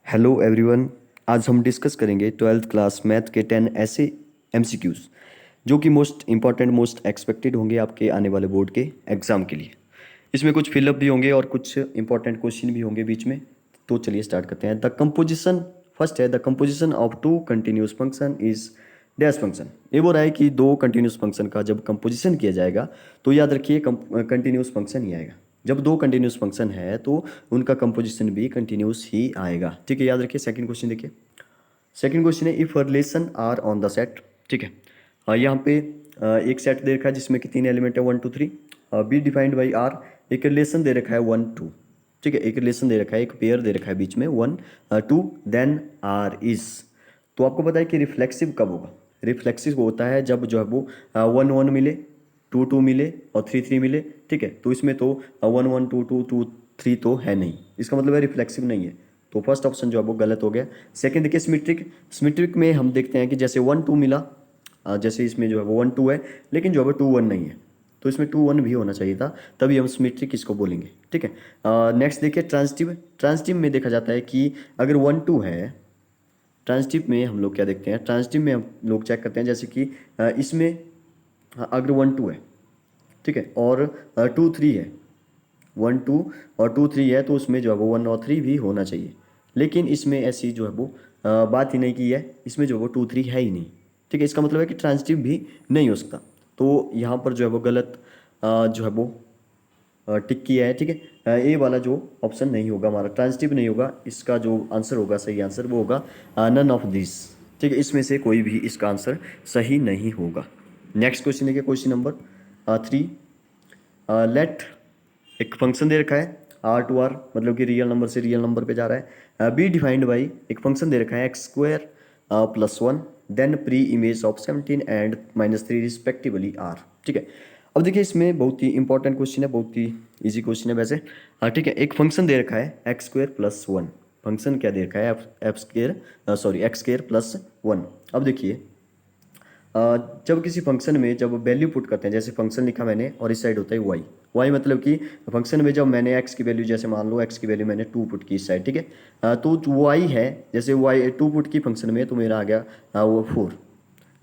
Hello everyone. आज हम discuss करेंगे ट्वेल्थ क्लास मैथ के 10 ऐसे एमसीक्यूज जो कि मोस्ट इंपॉर्टेंट मोस्ट एक्सपेक्टेड होंगे आपके आने वाले बोर्ड के एग्जाम के लिए। इसमें कुछ फिलअप भी होंगे और कुछ इंपॉर्टेंट क्वेश्चन भी होंगे बीच में। तो चलिए स्टार्ट करते हैं। द कंपोजिशन फर्स्ट है, the composition of two continuous function is dash function. ये बोल रहा है कि दो कंटिन्यूस फंक्शन का जब कंपोजिशन किया जाएगा तो याद रखिए कंटिन्यूस फंक्शन ही आएगा। जब दो कंटिन्यूस फंक्शन है तो उनका कंपोजिशन भी कंटिन्यूस ही आएगा। ठीक है, याद रखिए। सेकंड क्वेश्चन देखिए। सेकंड क्वेश्चन है if relation R on the set. ठीक है, यहाँ पे एक सेट दे रखा है जिसमें कि तीन एलिमेंट है 1 2 3। B defined by R. एक रिलेशन दे रखा है 1 2। ठीक है, एक रिलेशन दे रखा है, एक पेयर दे रखा है बीच में 1 2 देन आर इज। तो आपको पता है कि रिफ्लेक्सिव कब होगा। रिफ्लेक्सिव होता है जब जो है वो 1 1 मिले, 2 2 मिले और 3 3 मिले। ठीक है, तो इसमें तो 1 1 2 2 2 3 तो है नहीं, इसका मतलब है रिफ्लेक्सिव नहीं है। तो फर्स्ट ऑप्शन जो है वो गलत हो गया। सेकंड देखिए सिमेट्रिक। सिमेट्रिक में हम देखते हैं कि जैसे 1 2 मिला, जैसे इसमें जो है वो 1 2 है, लेकिन जो है वो 2 1 नहीं है, तो इसमें 2 1 भी होना चाहिए था, तभी हम सिमेट्रिक इसको बोलेंगे। ठीक है, नेक्स्ट देखिए ट्रांजिटिव। ट्रांजिटिव में देखा जाता है कि अगर 1 2 है, ट्रांजिटिव में हम लोग क्या देखते हैं, ट्रांजिटिव में हम लोग चेक करते हैं जैसे कि इसमें अगर 1 2 है, ठीक है, और 2 3 है, 1 2 और 2 3 है, तो उसमें जो है वो 1 और 3 भी होना चाहिए। लेकिन इसमें ऐसी जो है वो बात ही नहीं की है, इसमें जो है वो 2 3 है ही नहीं। ठीक है, इसका मतलब है कि ट्रांजिटिव भी नहीं हो सकता। तो यहाँ पर जो है वो गलत जो है वो टिक किया है। ठीक है, ए वाला जो ऑप्शन नहीं होगा हमारा, ट्रांजिटिव नहीं होगा। इसका जो आंसर होगा, सही आंसर वो होगा नन ऑफ दिस। ठीक है, इसमें से कोई भी इसका आंसर सही नहीं होगा। नेक्स्ट क्वेश्चन देखिए, क्वेश्चन नंबर 3। लेट एक फंक्शन दे रखा है आर टू आर, मतलब कि रियल नंबर से रियल नंबर पे जा रहा है। बी डिफाइंड बाई एक फंक्शन दे रखा है x square plus 1 then pre image of 17 and -3 respectively R. ठीक है, अब देखिए इसमें बहुत ही इंपॉर्टेंट क्वेश्चन है, बहुत ही इजी क्वेश्चन है वैसे। ठीक है, एक फंक्शन दे रखा है एक्स स्क्वायर प्लस 1। फंक्शन क्या दे रखा है, F square sorry x square plus 1। अब देखिए जब किसी फंक्शन में जब वैल्यू पुट करते हैं, जैसे फंक्शन लिखा मैंने और इस साइड होता है वाई। वाई मतलब कि फंक्शन में जब मैंने एक्स की वैल्यू, जैसे मान लो एक्स की वैल्यू मैंने 2 पुट की इस साइड। ठीक है, तो वाई है, जैसे वाई 2 पुट की फंक्शन में, तो मेरा आ गया वो 4।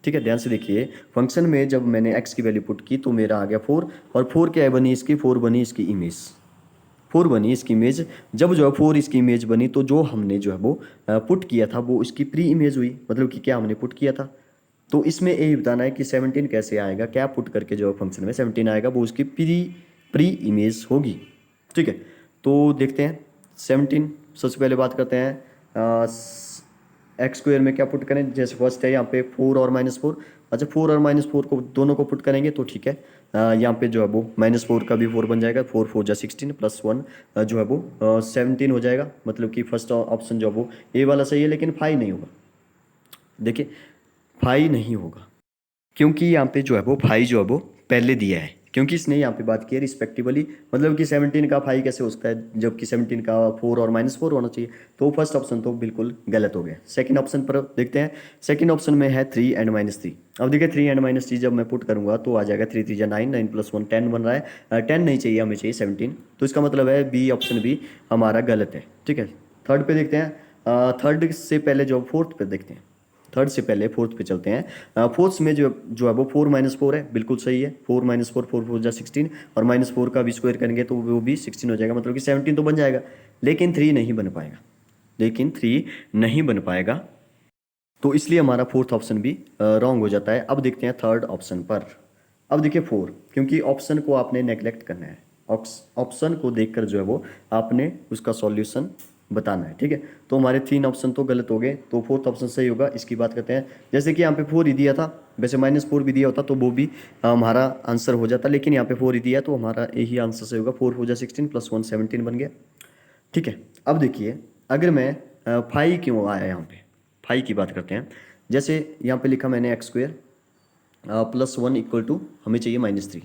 ठीक है, ध्यान से देखिए, फंक्शन में जब मैंने एक्स की वैल्यू पुट की तो मेरा आ गया 4। और 4 क्या बनी इसकी, 4 बनी इसकी इमेज। 4 बनी इसकी इमेज। जब जो है 4 इसकी इमेज बनी, तो जो हमने जो है वो पुट किया था वो इसकी प्री इमेज हुई, मतलब कि क्या हमने पुट किया था। तो इसमें यही बताना है कि 17 कैसे आएगा, क्या पुट करके जो फंक्शन में 17 आएगा वो उसकी प्री प्री इमेज होगी। ठीक है, तो देखते हैं 17। सबसे पहले बात करते हैं एक्स स्क्वायर में क्या पुट करें। जैसे फर्स्ट है यहाँ पे 4 और -4। अच्छा, 4 और -4 को दोनों को पुट करेंगे तो ठीक है। यहाँ पे जो है वो -4 का भी 4 बन जाएगा, 4 4 जा 16 प्लस 1 जो है वो 17 हो जाएगा। मतलब कि फर्स्ट ऑप्शन जो है वो ए वाला सही है, लेकिन 5 नहीं होगा। देखिए 5 नहीं होगा, क्योंकि यहाँ पे जो है वो 5 जो है वो पहले दिया है, क्योंकि इसने यहाँ पे बात की है रिस्पेक्टिवली। मतलब कि 17 का 5 कैसे हो सकता है जबकि 17 का 4 और -4 होना चाहिए। तो फर्स्ट ऑप्शन तो बिल्कुल गलत हो गया। सेकंड ऑप्शन पर देखते हैं। सेकंड ऑप्शन में है 3 एंड -3। अब देखिए 3 एंड -3 जब मैं पुट करूंगा तो आ जाएगा 3 3 9 9 प्लस 1 10 बन रहा है। 10 नहीं चाहिए, हमें चाहिए 17। तो इसका मतलब है बी ऑप्शन भी हमारा गलत है। ठीक है, थर्ड पे देखते हैं। थर्ड से पहले जो फोर्थ पे देखते हैं, थर्ड से पहले फोर्थ पे चलते हैं। फोर्थ में जो जो है वो 4 -4 है, बिल्कुल सही है। 4 -4 4 4 जा 16 और -4 का भी स्क्वायर करेंगे तो वो भी 16 हो जाएगा, मतलब कि 17 तो बन जाएगा, लेकिन 3 नहीं बन पाएगा। लेकिन 3 नहीं बन पाएगा, तो इसलिए हमारा फोर्थ ऑप्शन भी रॉन्ग हो जाता है। अब देखते हैं थर्ड ऑप्शन पर। अब देखिए 4, क्योंकि ऑप्शन को आपने नेग्लेक्ट करना है। ऑप्शन को देखकर जो है वो आपने उसका सॉल्यूशन बताना है। ठीक है, तो हमारे 3 ऑप्शन तो गलत हो गए, तो फोर्थ ऑप्शन सही होगा। इसकी बात करते हैं। जैसे कि यहाँ पे 4 ही दिया था, वैसे -4 भी दिया होता तो वो भी हमारा आंसर हो जाता, लेकिन यहाँ पे 4 ही दिया तो हमारा यही आंसर सही होगा। 4 4 जा 16 प्लस 1 17 बन गया। ठीक है, अब देखिए अगर मैं 5 क्यों आया यहाँ पे, 5 की बात करते हैं। जैसे यहाँ पे लिखा मैंने x square plus 1 equal to हमें चाहिए -3।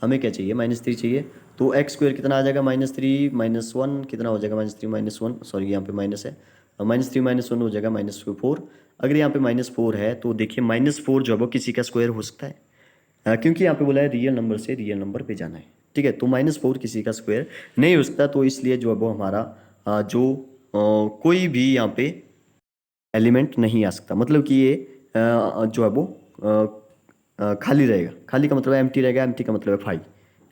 हमें क्या चाहिए, -3 चाहिए। तो एक्स स्क्वायर कितना आ जाएगा, -3 -1 कितना हो जाएगा, -3 -1 सॉरी यहाँ पे माइनस है, -3 -1 हो जाएगा -4। अगर यहाँ पे -4 है तो देखिए -4 जो है वो किसी का स्क्वायर हो सकता है। क्योंकि यहाँ पे बोला है रियल नंबर से रियल नंबर पे जाना है। ठीक है, तो -4 किसी का स्क्वायर नहीं हो सकता, तो इसलिए जो है वो हमारा जो कोई भी यहाँ पे एलिमेंट नहीं आ सकता, मतलब कि ये जो है वो खाली रहेगा। खाली का मतलब एम्प्टी रहेगा, एम्प्टी का मतलब है फाई,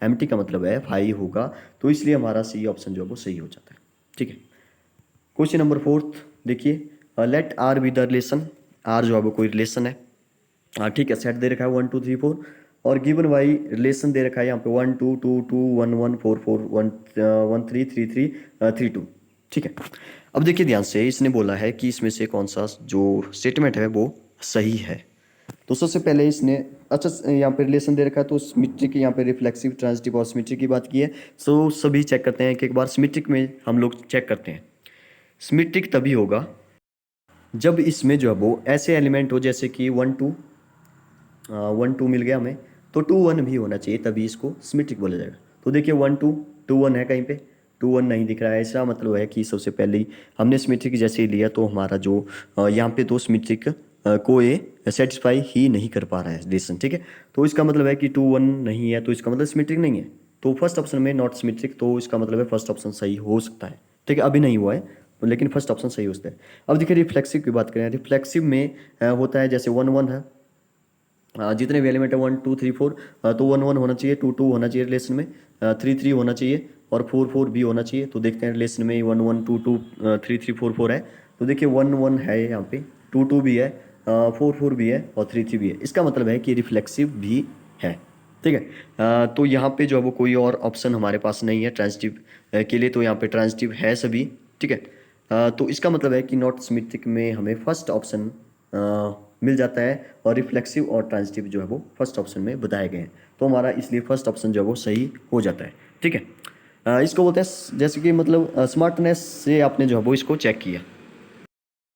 एम्प्टी का मतलब है फाई होगा। तो इसलिए हमारा सी ऑप्शन जो है वो सही हो जाता है। ठीक है। क्वेश्चन नंबर फोर्थ देखिए, let R be the relation. R जो है वो कोई रिलेशन है। हाँ ठीक है, सेट दे रखा है 1 2 3 4 और गिवन वाई रिलेशन दे रखा है यहाँ पे 1 2 2 2 1 1 4 4 1 1 3 3 3 3 2। ठीक है। अब देखिए ध्यान से, इसने बोला है कि इसमें से कौन सा जो स्टेटमेंट है वो सही है। तो सबसे पहले इसने, अच्छा यहाँ पे रिलेशन दे रखा है तो सिमेट्रिक, यहाँ पे रिफ्लेक्सिव, ट्रांजिटिव और सिमेट्रिक की बात की है। सो सभी चेक करते हैं कि एक बार सिमेट्रिक में हम लोग चेक करते हैं। सिमेट्रिक तभी होगा जब इसमें जो है वो ऐसे एलिमेंट हो जैसे कि 1 2 1 2 मिल गया हमें, तो 2 1 भी होना चाहिए, तभी इसको सिमेट्रिक बोला जाएगा। तो देखिए 1 2 2 1 है कहीं पे, 2 1 नहीं दिख रहा है। ऐसा मतलब है कि सबसे पहले ही हमने सिमेट्रिक जैसे ही लिया तो हमारा जो यहाँ पे दो सिमेट्रिक को ये सेटिस्फाई ही नहीं कर पा रहा है रिलेशन। ठीक है। तो इसका मतलब है कि 2 1 नहीं है, तो इसका मतलब सिमेट्रिक नहीं है। तो फर्स्ट ऑप्शन में नॉट सिमेट्रिक, तो इसका मतलब है फर्स्ट ऑप्शन सही हो सकता है। ठीक है, अभी नहीं हुआ है लेकिन फर्स्ट ऑप्शन सही हो सकता है। अब देखिए रिफ्लेक्सिव की बात करें, रिफ्लेक्सिव में होता है जैसे 1 1 है, जितने भी एलिमेंट है 1 2 3 4, तो 1 1 होना चाहिए, 2 2 होना चाहिए रिलेशन में, 3 3 होना चाहिए और 4 4 भी होना चाहिए। तो देखते हैं रिलेशन में 1 1 2 2 3 3 4 4 है। तो देखिए 1 1 है यहाँ पे, 2 2 भी है, 4 4 भी है और 3 3 भी है। इसका मतलब है कि रिफ्लेक्सिव भी है। ठीक है। तो यहाँ पे जो है वो कोई और ऑप्शन हमारे पास नहीं है ट्रांजिटिव के लिए, तो यहाँ पे ट्रांजिटिव है सभी। ठीक है। तो इसका मतलब है कि नॉट सिमेट्रिक में हमें फर्स्ट ऑप्शन मिल जाता है और रिफ्लेक्सिव और ट्रांजिटिव जो है वो फर्स्ट ऑप्शन में बताए गए हैं। तो हमारा इसलिए फर्स्ट ऑप्शन जो है वो सही हो जाता है। ठीक है। इसको बोलते हैं जैसे कि मतलब स्मार्टनेस से आपने जो है वो इसको चेक किया।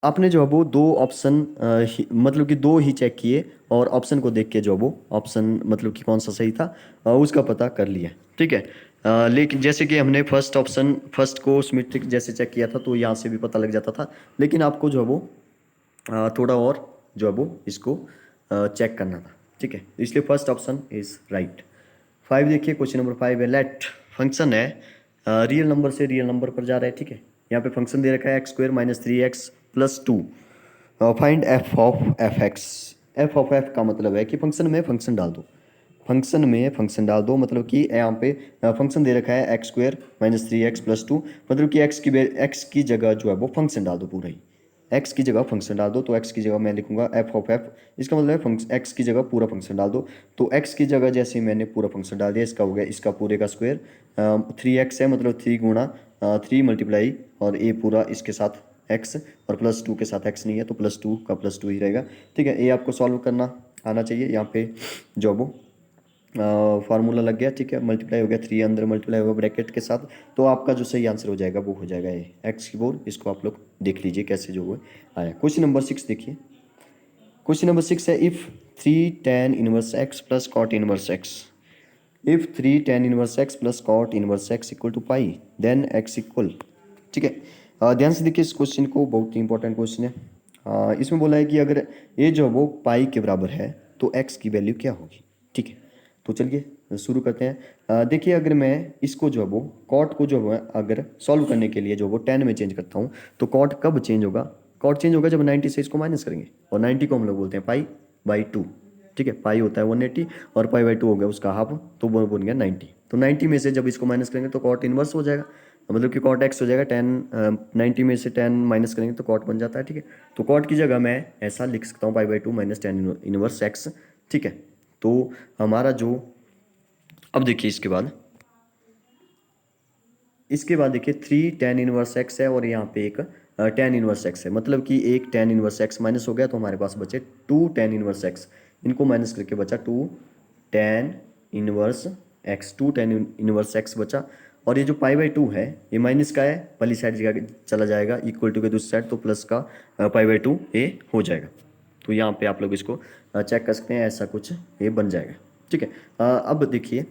आपने जो है वो दो ऑप्शन मतलब कि दो ही चेक किए और ऑप्शन को देख के जो वो ऑप्शन मतलब कि कौन सा सही था उसका पता कर लिया। ठीक है। लेकिन जैसे कि हमने फर्स्ट ऑप्शन फर्स्ट को सिमेट्रिक जैसे चेक किया था तो यहाँ से भी पता लग जाता था, लेकिन आपको जो है वो थोड़ा और जो है वो इसको चेक करना था। ठीक है, इसलिए फर्स्ट ऑप्शन इज राइट। 5 देखिए, क्वेश्चन नंबर 5 है लेट फंक्शन है रियल नंबर से रियल नंबर पर जा रहा है। ठीक है। यहाँ पे फंक्शन दे रखा है x square minus 3x plus 2, find F of F x. F of F का मतलब है कि फंक्शन में फंक्शन डाल दो, फंक्शन में फंक्शन डाल दो, मतलब कि यहाँ पे फंक्शन दे रखा है x square minus 3x plus 2, मतलब कि एक्स की जगह जो है वो फंक्शन डाल दो पूरा ही। एक्स की जगह फंक्शन डाल दो, तो एक्स की जगह मैं लिखूंगा एफ ऑफ एफ। इसका मतलब है फंक्शन एक्स की जगह पूरा फंक्शन डाल दो। तो एक्स की जगह जैसे ही मैंने पूरा फंक्शन डाल दिया, इसका हो गया इसका पूरे का स्क्वायर, 3x है मतलब 3 गुणा 3 मल्टीप्लाई और ए पूरा इसके साथ एक्स और प्लस 2 के साथ एक्स नहीं है तो प्लस 2 का प्लस 2 ही रहेगा। ठीक है, ये आपको सॉल्व करना आना चाहिए। यहाँ पे जो वो फार्मूला लग गया। ठीक है, मल्टीप्लाई हो गया 3 अंदर मल्टीप्लाई होगा ब्रैकेट के साथ, तो आपका जो सही आंसर हो जाएगा वो हो जाएगा ये एक्स की बोर्ड। इसको आप लोग देख लीजिए कैसे जो वो आया। क्वेश्चन नंबर 6 देखिए, क्वेश्चन नंबर 6 है if 3 tan inverse x plus cot inverse x, if 3 tan inverse x plus cot inverse x equal to pi then x equal. ठीक है, ध्यान से देखिए इस क्वेश्चन को, बहुत ही इंपॉर्टेंट क्वेश्चन है। इसमें बोला है कि अगर ये जो वो पाई के बराबर है तो एक्स की वैल्यू क्या होगी। ठीक है, तो चलिए शुरू करते हैं। देखिए अगर मैं इसको जो है वो कॉट को जो है अगर सॉल्व करने के लिए जो वो 10 में चेंज करता हूँ तो कॉट कब चेंज होगा, कॉट चेंज होगा जब 90 से इसको माइनस करेंगे, और 90 को हम लोग बोलते हैं पाई बाई 2। ठीक है, पाई होता है 180 और पाई बाई 2 हो गया उसका हाफ, तो वो बन गया 90। तो 90 में से जब इसको माइनस करेंगे तो कॉट इनवर्स हो जाएगा, मतलब कि कॉट एक्स हो जाएगा 10, 90 में से 10 माइनस करेंगे तो कॉट बन जाता है। ठीक है, तो कॉट की जगह मैं ऐसा लिख सकता हूँ pi by 2 minus 10 inverse x. ठीक है, तो हमारा जो अब देखिए इसके बाद देखिए 3 tan इनवर्स एक्स है और यहाँ पे एक tan इनवर्स एक्स है, मतलब कि एक tan इनवर्स एक्स माइनस हो गया तो हमारे पास बचे 2 tan इनवर्स एक्स। इनको माइनस करके बचा 2 tan inverse x, 2 tan inverse x बचा। और ये जो पाई बाई 2 है ये माइनस का है, पहली साइड चला जाएगा, इक्वल टू के दूसरी साइड, तो प्लस का पाई बाई 2 ये हो जाएगा। तो यहाँ पे आप लोग इसको चेक कर सकते हैं, ऐसा कुछ ये बन जाएगा। ठीक है, अब देखिए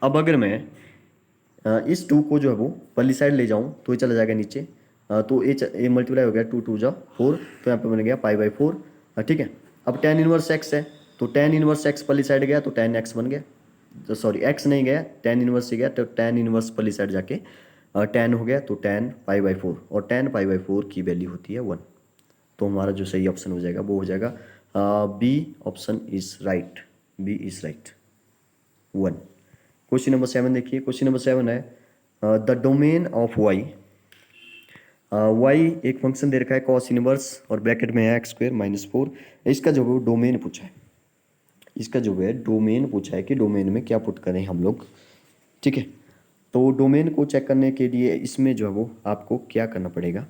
अब अगर मैं इस 2 को जो है वो पल्ली साइड ले जाऊँ तो ये चला जाएगा नीचे, तो ये मल्टीप्लाई हो गया 2 2 जा 4, तो यहाँ पे बन गया पाई बाई 4। ठीक है, अब tan इनवर्स एक्स है तो tan इनवर्स एक्स पल्ली साइड गया तो tan एक्स बन गया, तो सॉरी एक्स नहीं गया tan इनवर्स से गया, तो tan इनवर्स पल्ली साइड जाके टेन हो गया तो टेन पाई बाई फोर, और टेन पाई बाई फोर की वैल्यू होती है वन। तो हमारा जो सही ऑप्शन हो जाएगा वो हो जाएगा B option is right, B is right, one. Question number 7 देखिए, क्वेश्चन नंबर 7 है the domain of y, y एक फंक्शन दे रखा है कॉस इनवर्स और ब्रैकेट में है एक्स स्क्वायर माइनस फोर। इसका जो है डोमेन पूछा है, इसका जो है डोमेन पूछा है कि डोमेन में क्या पुट करें हम लोग, ठीक है। तो डोमेन को चेक करने के लिए इसमें जो है वो आपको क्या करना पड़ेगा,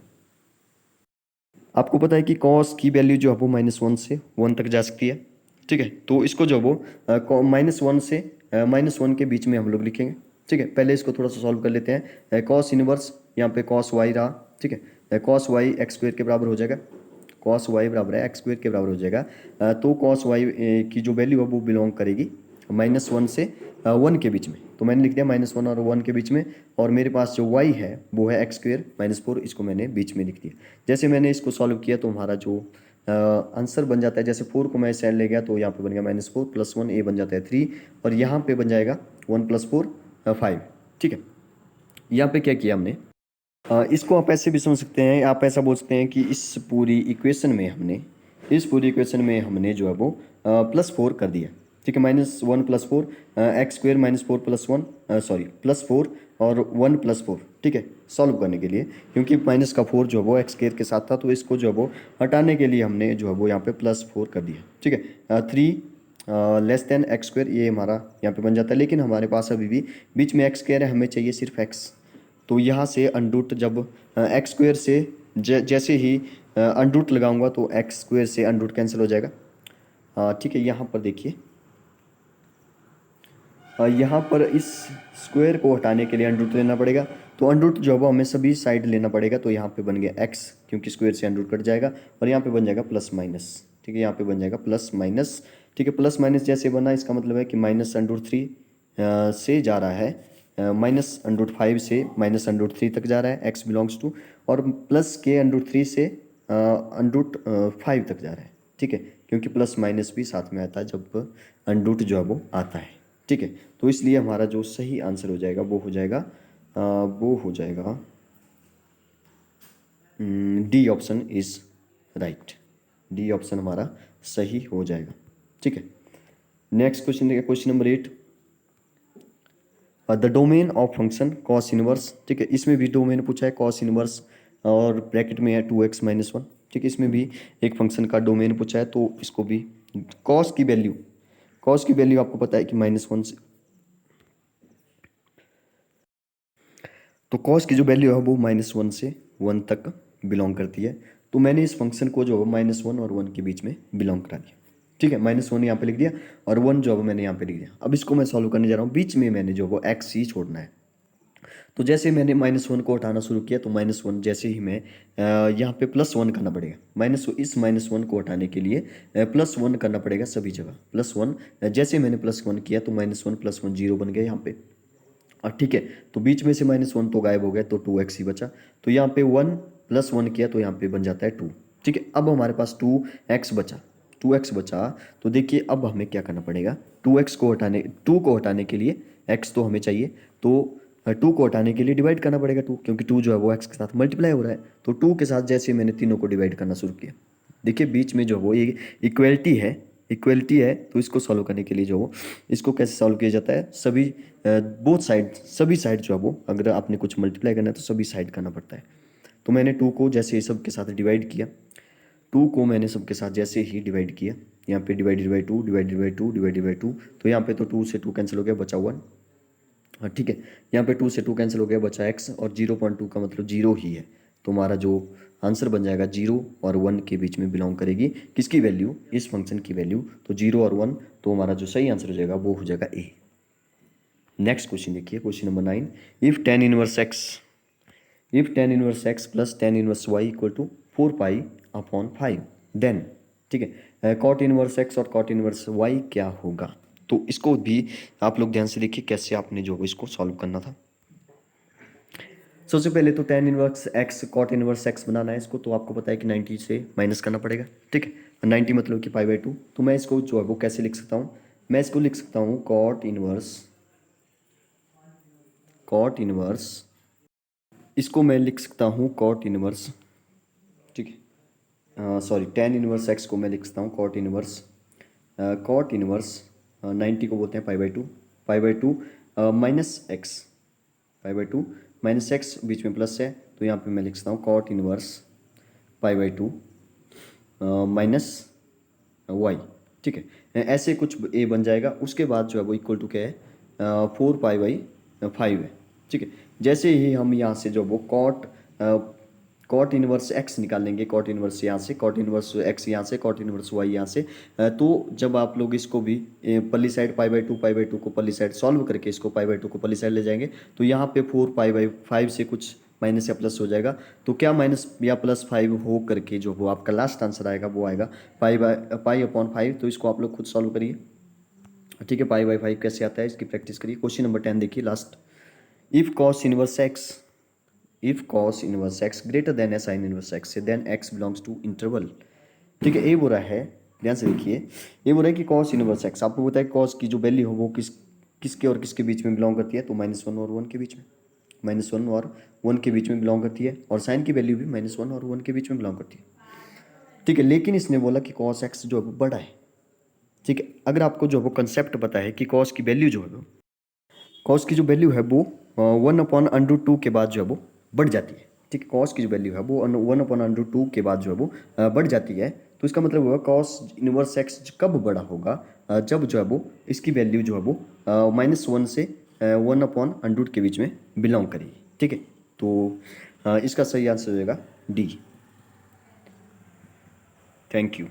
आपको पता है कि कॉस की वैल्यू जो है वो -1 से 1 तक जा सकती है, ठीक है। तो इसको जो है वो -1 से -1 के बीच में हम लोग लिखेंगे, ठीक है। पहले इसको थोड़ा सा सॉल्व कर लेते हैं। कॉस इनवर्स यहाँ पे कॉस वाई रहा, ठीक है। कॉस वाई एक्स स्क्वायर के बराबर हो जाएगा, कॉस वाई बराबर है एक्स स्क्वायर के बराबर हो जाएगा। तो कॉस वाई की जो वैल्यू है वो बिलोंग करेगी -1 से 1 के बीच में। तो मैंने लिख दिया -1 और 1 के बीच में, और मेरे पास जो y है वो है एक्स स्क्वायर माइनस फोर, इसको मैंने बीच में लिख दिया। जैसे मैंने इसको सॉल्व किया तो हमारा जो आंसर बन जाता है, जैसे 4 को मैं साइड ले गया तो यहाँ पे बन गया -4 + 1, ए बन जाता है 3, और यहाँ पे बन जाएगा 1 + 4 5, ठीक है। यहाँ पे क्या किया हमने, इसको आप ऐसे भी समझ सकते हैं, आप ऐसा बोल सकते हैं कि इस पूरी इक्वेशन में हमने, इस पूरी इक्वेशन में हमने जो है वो +4 कर दिया, ठीक है। -1 + 4 एक्स स्क्वायर -4 + 1 सॉरी +4 और 1 + 4, ठीक है, सॉल्व करने के लिए, क्योंकि माइनस का 4 जो है वो एक्स स्क्वायर के साथ था, तो इसको जो है वो हटाने के लिए हमने जो है वो यहाँ पे +4 कर दिया, ठीक है। 3 लेस देन एक्स स्क्वायर, ये हमारा यहाँ पे बन जाता है, लेकिन हमारे पास अभी भी बीच में एक्स स्क्वायर है, हमें चाहिए सिर्फ एक्स। तो यहाँ से अंडरूट जब एक्स स्क्वायर से जैसे ही अंडरूट लगाऊंगा तो एक्स स्क्वायर से अंडरूट कैंसिल हो जाएगा, ठीक है। यहाँ पर देखिए, यहाँ पर इस स्क्वायर को हटाने के लिए अंडरूट लेना पड़ेगा, तो अंडरूट जो है वो हमें सभी साइड लेना पड़ेगा। तो यहाँ पे बन गया एक्स, क्योंकि स्क्वायर से अंडरूट कट जाएगा, और यहाँ पे बन जाएगा प्लस माइनस, ठीक है। यहाँ पे बन जाएगा प्लस माइनस, ठीक है। प्लस माइनस जैसे बना, इसका मतलब है कि -√3 से जा रहा है -√5 से -√3 तक जा रहा है, एक्स बिलोंग्स टू, और प्लस के √3 से √5 तक जा रहा है, ठीक है, क्योंकि प्लस माइनस भी साथ में आता है जब अंडरूट जो है वो आता है, ठीक है। तो इसलिए हमारा जो सही आंसर हो जाएगा वो हो जाएगा D option is right, D option हमारा सही हो जाएगा, ठीक है। नेक्स्ट क्वेश्चन देखिए, question number 8, the domain of function cos inverse, ठीक है। इसमें भी डोमेन पूछा है कॉस इनवर्स, और ब्रैकेट में है 2x - 1, ठीक है। इसमें भी एक फंक्शन का डोमेन पूछा है, तो इसको भी कॉस की वैल्यू, कॉस की वैल्यू आपको पता है कि -1 से, तो कॉस की जो वैल्यू है वो -1 से 1 तक बिलोंग करती है। तो मैंने इस फंक्शन को जो है -1 और 1 के बीच में बिलोंग करा दिया, ठीक है। -1 यहाँ पे लिख दिया, और 1 जो है मैंने यहाँ पे लिख दिया। अब इसको मैं सॉल्व करने जा रहा हूँ, बीच में मैंने जो वो एक्स ही छोड़ना है। तो जैसे मैंने -1 को हटाना शुरू किया, तो -1 जैसे ही मैं यहाँ पे +1 करना पड़ेगा, इस -1 को हटाने के लिए +1 करना पड़ेगा सभी जगह, +1। जैसे मैंने +1 किया तो -1 + 1 0 बन गया यहाँ पे, ठीक है। तो बीच में से -1 तो गायब हो गया, तो 2x ही बचा। तो यहाँ पे 1 + 1 किया तो यहाँ पे बन जाता है 2, ठीक है। अब हमारे पास 2x बचा, 2x बचा। तो देखिए अब हमें क्या करना पड़ेगा, 2 को हटाने के लिए, x तो हमें चाहिए, तो 2 को हटाने के लिए डिवाइड करना पड़ेगा 2, क्योंकि 2 जो है वो x के साथ मल्टीप्लाई हो रहा है। तो 2 के साथ जैसे मैंने तीनों को डिवाइड करना शुरू किया, देखिए बीच में जो वो ये इक्वलिटी है, इक्वलिटी है। तो इसको सॉल्व करने के लिए जो वो, इसको कैसे सॉल्व किया जाता है, सभी बोथ साइड, सभी साइड जो है वो, अगर आपने कुछ मल्टीप्लाई करना है तो सभी साइड करना पड़ता है। तो मैंने 2 को जैसे ही सब के साथ डिवाइड किया, 2 को मैंने सबके साथ जैसे ही डिवाइड किया, यहाँ पे divided by 2, divided by 2, divided by 2, तो यहाँ पे तो 2 से 2 कैंसिल हो गया, बचा 1, हाँ ठीक है। यहाँ पे 2 से 2 कैंसिल हो गया, बचा x, और 0.2 का मतलब 0 ही है। तो हमारा जो आंसर बन जाएगा 0 और 1 के बीच में बिलोंग करेगी किसकी वैल्यू, इस फंक्शन की वैल्यू। तो 0 और 1, तो हमारा जो सही आंसर हो जाएगा वो हो जाएगा ए। नेक्स्ट क्वेश्चन देखिए, question number 9, if tan inverse x plus tan inverse y equal to 4π/5, then, ठीक है, कॉट इनवर्स x और कॉट इनवर्स y क्या होगा। तो इसको भी आप लोग ध्यान से देखिए कैसे आपने जो इसको सॉल्व करना था। सबसे पहले तो tan inverse x cot inverse x बनाना है इसको, तो आपको पता है कि 90 से माइनस करना पड़ेगा, ठीक है। 90 मतलब कि π/2। तो मैं इसको जो है वो कैसे लिख सकता हूँ, मैं इसको लिख सकता हूँ कॉट इनवर्स इसको मैं लिख सकता हूँ कॉट इनवर्स, ठीक है, सॉरी टेन इनवर्स एक्स को मैं लिख सकता हूँ कॉट इनवर्स 90 को बोलते हैं pi by two minus x, pi by two minus x, बीच में प्लस है तो यहाँ पे मैं लिख सकता हूँ cot inverse pi by two minus y, ठीक है। ऐसे कुछ ए बन जाएगा। उसके बाद जो है वो इक्वल टू क्या है 4 पाई बाई 5 है, ठीक है। जैसे ही हम यहाँ से जो वो कॉट इनवर्स एक्स निकालेंगे, कॉट इनवर्स यहाँ से, कॉट इनवर्स एक्स यहाँ से, कॉट इनवर्स वाई यहाँ से, तो जब आप लोग इसको भी पल्ली साइड पाई बाई टू को पल्ली साइड सॉल्व करके इसको पाई बाई टू को पल्ली साइड ले जाएंगे तो यहाँ पे 4 पाई बाई 5 से कुछ माइनस या प्लस हो जाएगा। तो क्या माइनस या प्लस 5 हो करके जो वो आपका लास्ट आंसर आएगा वो आएगा पाई अपॉन 5। तो इसको आप लोग खुद सॉल्व करिए, ठीक है। पाई बाई 5 कैसे आता है इसकी प्रैक्टिस करिए। क्वेश्चन नंबर 10 देखिए last. If cos inverse x greater than sine inverse x से then x belongs to interval, ठीक है। ये बोल रहा है, ध्यान से देखिए, ये बोल रहा है कि कॉस इनवर्स एक्स, आपको पता है कॉस की जो वैल्यू हो वो किसके और किसके बीच में बिलोंग करती है, तो -1 और 1 के बीच में, -1 और 1 के बीच में बिलोंग करती है। और साइन की वैल्यू भी -1 और 1 के बीच में बिलोंग करती है, ठीक है। लेकिन इसने बोला कि कॉस एक्स जो है वो बड़ा है, ठीक है। अगर आपको जो है वो कंसेप्ट पता है कि कॉस की वैल्यू जो है वो, कॉस की जो वैल्यू है वो 1/√2 के बाद जो है वो बढ़ जाती है, ठीक है। कॉस की जो वैल्यू है वो 1/√2 के बाद जो है वो बढ़ जाती है। तो इसका मतलब हुआ कॉस इनवर्स एक्स कब बड़ा होगा, जब जो है वो इसकी वैल्यू जो है वो -1 से 1/√2 के बीच में बिलोंग करेगी, ठीक है। तो इसका सही आंसर हो जाएगा डी। Thank you.